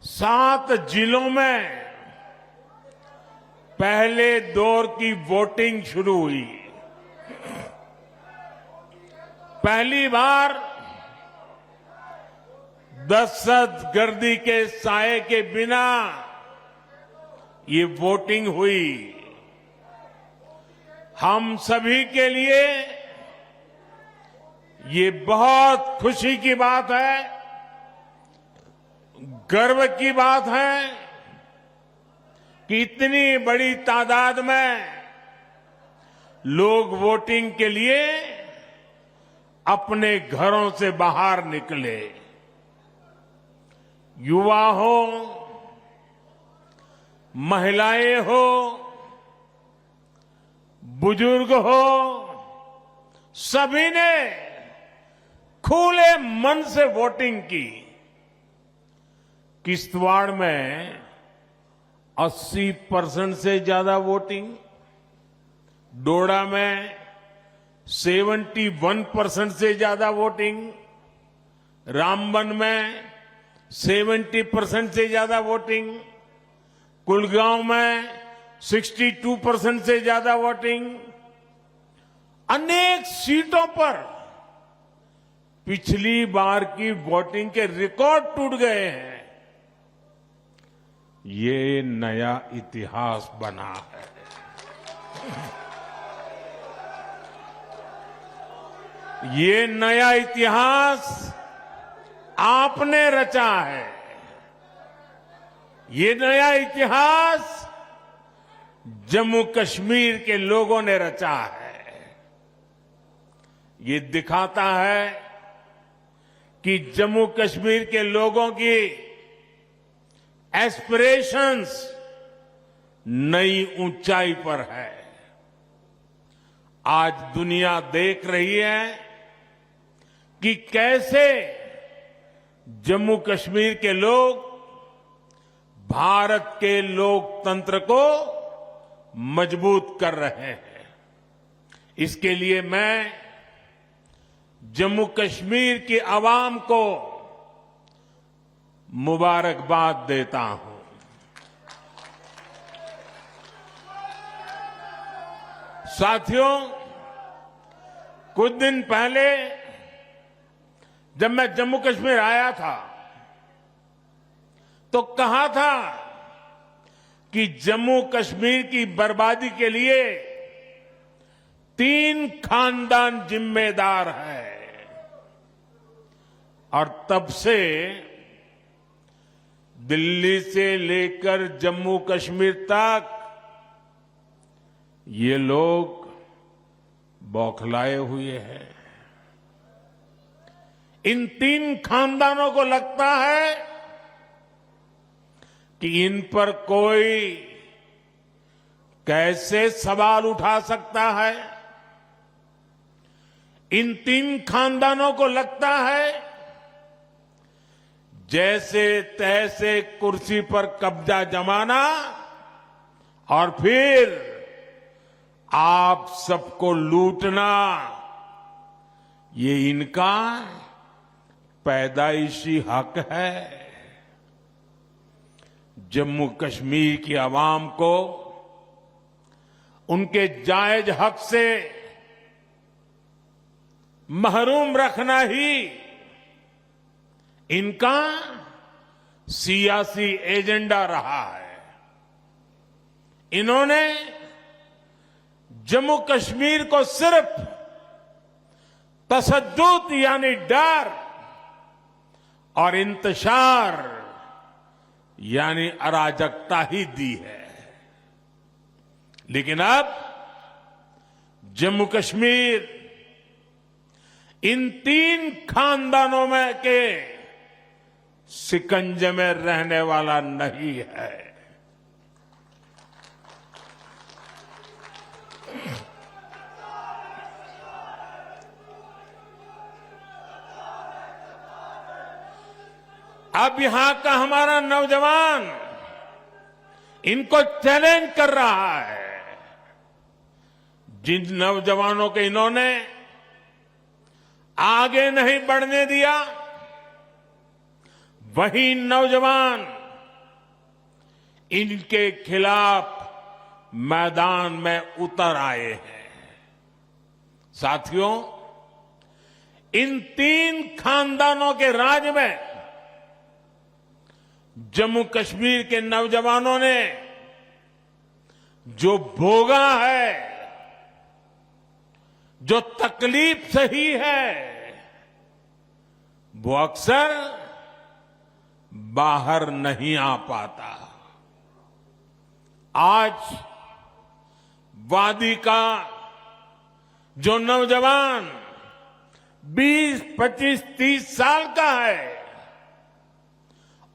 7 जिलों में पहले दौर की वोटिंग शुरू हुई। पहली बार दहशतगर्दी के साए के बिना ये वोटिंग हुई। हम सभी के लिए ये बहुत खुशी की बात है, गर्व की बात है कि इतनी बड़ी तादाद में लोग वोटिंग के लिए अपने घरों से बाहर निकले। युवा हो, महिलाएं हो, बुजुर्ग हो, सभी ने खुले मन से वोटिंग की। किश्तवाड़ में 80% से ज्यादा वोटिंग, डोडा में 71% से ज्यादा वोटिंग, रामबन में 70% से ज्यादा वोटिंग, कुलगांव में 62% से ज्यादा वोटिंग। अनेक सीटों पर पिछली बार की वोटिंग के रिकॉर्ड टूट गए हैं। ये नया इतिहास बना है। ये नया इतिहास आपने रचा है। ये नया इतिहास जम्मू कश्मीर के लोगों ने रचा है। ये दिखाता है कि जम्मू कश्मीर के लोगों की एस्पिरेशंस नई ऊंचाई पर है। आज दुनिया देख रही है कि कैसे जम्मू कश्मीर के लोग भारत के लोकतंत्र को मजबूत कर रहे हैं। इसके लिए मैं जम्मू कश्मीर की आवाम को मुबारकबाद देता हूं। साथियों, कुछ दिन पहले जब मैं जम्मू कश्मीर आया था तो कहा था कि जम्मू कश्मीर की बर्बादी के लिए 3 खानदान जिम्मेदार है। और तब से दिल्ली से लेकर जम्मू कश्मीर तक ये लोग बौखलाए हुए हैं। इन 3 खानदानों को लगता है कि इन पर कोई कैसे सवाल उठा सकता है। इन 3 खानदानों को लगता है जैसे तैसे कुर्सी पर कब्जा जमाना और फिर आप सबको लूटना, ये इनका पैदाइशी हक है। जम्मू कश्मीर की आवाम को उनके जायज हक से महरूम रखना ही इनका सियासी एजेंडा रहा है। इन्होंने जम्मू कश्मीर को सिर्फ तशद्दुद यानी डर और इंतशार यानी अराजकता ही दी है। लेकिन अब जम्मू कश्मीर इन 3 खानदानों में के शिकंजे में रहने वाला नहीं है। अब यहां का हमारा नौजवान इनको चैलेंज कर रहा है। जिन नौजवानों के इन्होंने आगे नहीं बढ़ने दिया, वही नौजवान इनके खिलाफ मैदान में उतर आए हैं। साथियों, इन 3 खानदानों के राज में जम्मू कश्मीर के नौजवानों ने जो भोगा है, जो तकलीफ सही है, वो अक्सर बाहर नहीं आ पाता। आज वादी का जो नौजवान 20, 25, 30 साल का है,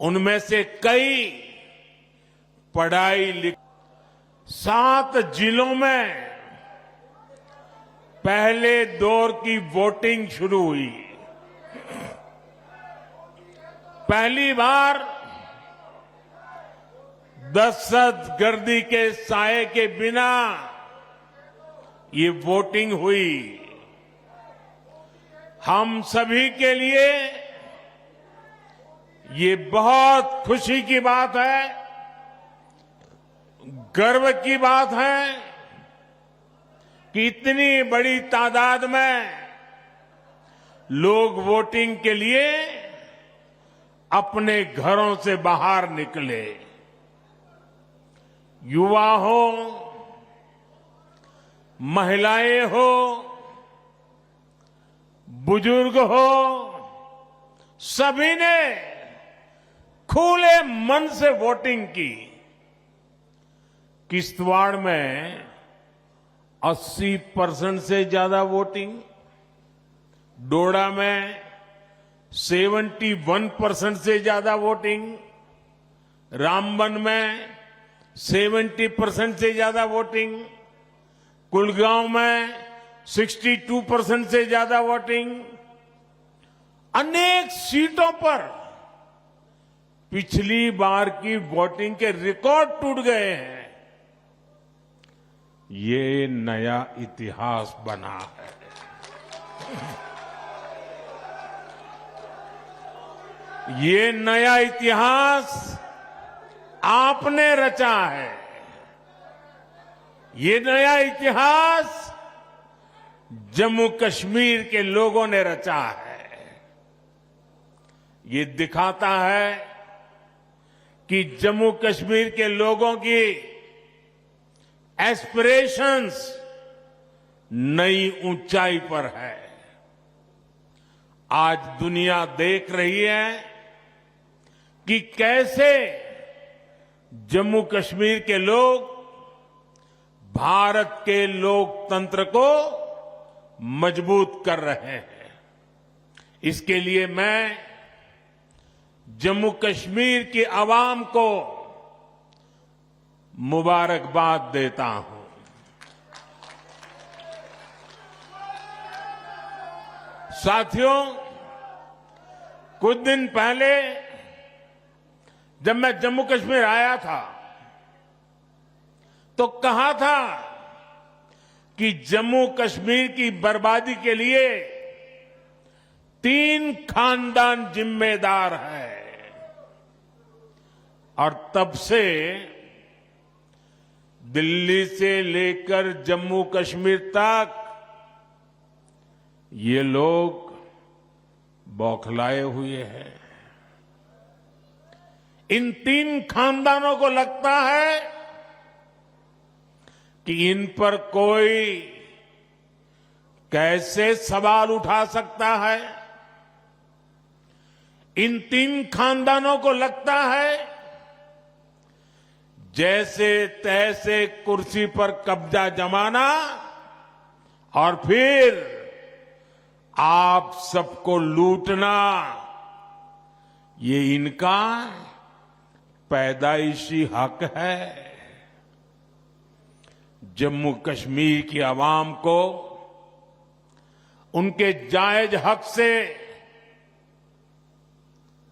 उनमें से कई पढ़ाई लिख 7 जिलों में पहले दौर की वोटिंग शुरू हुई। पहली बार दहशतगर्दी के साए के बिना ये वोटिंग हुई। हम सभी के लिए ये बहुत खुशी की बात है, गर्व की बात है कि इतनी बड़ी तादाद में लोग वोटिंग के लिए अपने घरों से बाहर निकले। युवा हो, महिलाएं हो, बुजुर्ग हो, सभी ने खुले मन से वोटिंग की। किश्तवाड़ में 80% से ज्यादा वोटिंग, डोडा में 71% से ज्यादा वोटिंग, रामबन में 70% से ज्यादा वोटिंग, कुलगांव में 62% से ज्यादा वोटिंग। अनेक सीटों पर पिछली बार की वोटिंग के रिकॉर्ड टूट गए हैं। ये नया इतिहास बना है। ये नया इतिहास आपने रचा है। ये नया इतिहास जम्मू कश्मीर के लोगों ने रचा है। ये दिखाता है कि जम्मू कश्मीर के लोगों की एस्पिरेशंस नई ऊंचाई पर है। आज दुनिया देख रही है कि कैसे जम्मू कश्मीर के लोग भारत के लोकतंत्र को मजबूत कर रहे हैं। इसके लिए मैं जम्मू कश्मीर की आवाम को मुबारकबाद देता हूं। साथियों, कुछ दिन पहले जब मैं जम्मू कश्मीर आया था तो कहा था कि जम्मू कश्मीर की बर्बादी के लिए 3 खानदान जिम्मेदार है। और तब से दिल्ली से लेकर जम्मू कश्मीर तक ये लोग बौखलाए हुए हैं। इन 3 खानदानों को लगता है कि इन पर कोई कैसे सवाल उठा सकता है। इन 3 खानदानों को लगता है जैसे तैसे कुर्सी पर कब्जा जमाना और फिर आप सबको लूटना, ये इनका पैदाइशी हक है। जम्मू कश्मीर की आवाम को उनके जायज हक से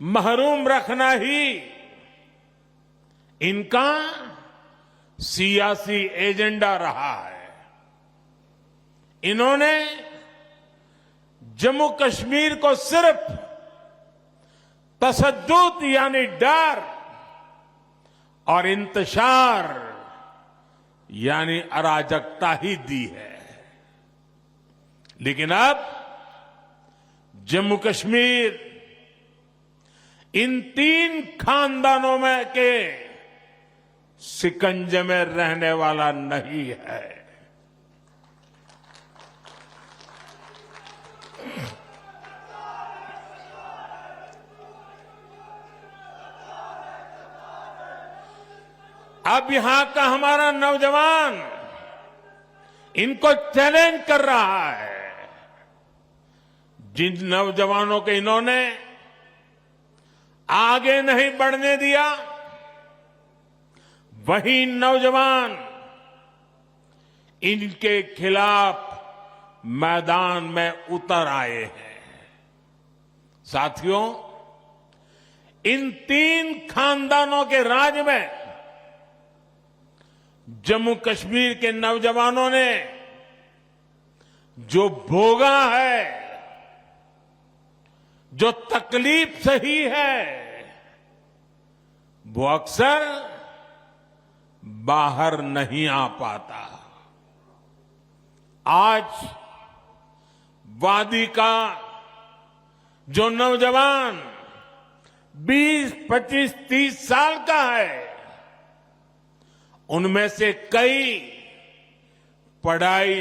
महरूम रखना ही इनका सियासी एजेंडा रहा है। इन्होंने जम्मू कश्मीर को सिर्फ तशद्दुद यानी डर और इंतशार यानी अराजकता ही दी है। लेकिन अब जम्मू कश्मीर इन 3 खानदानों में के शिकंजे में रहने वाला नहीं है। अब यहां का हमारा नौजवान इनको चैलेंज कर रहा है। जिन नौजवानों के इन्होंने आगे नहीं बढ़ने दिया, वही नौजवान इनके खिलाफ मैदान में उतर आए हैं। साथियों, इन 3 खानदानों के राज में जम्मू कश्मीर के नौजवानों ने जो भोगा है, जो तकलीफ सही है, वो अक्सर बाहर नहीं आ पाता। आज वादी का जो नौजवान 20, 25, 30 साल का है, उनमें से कई पढ़ाई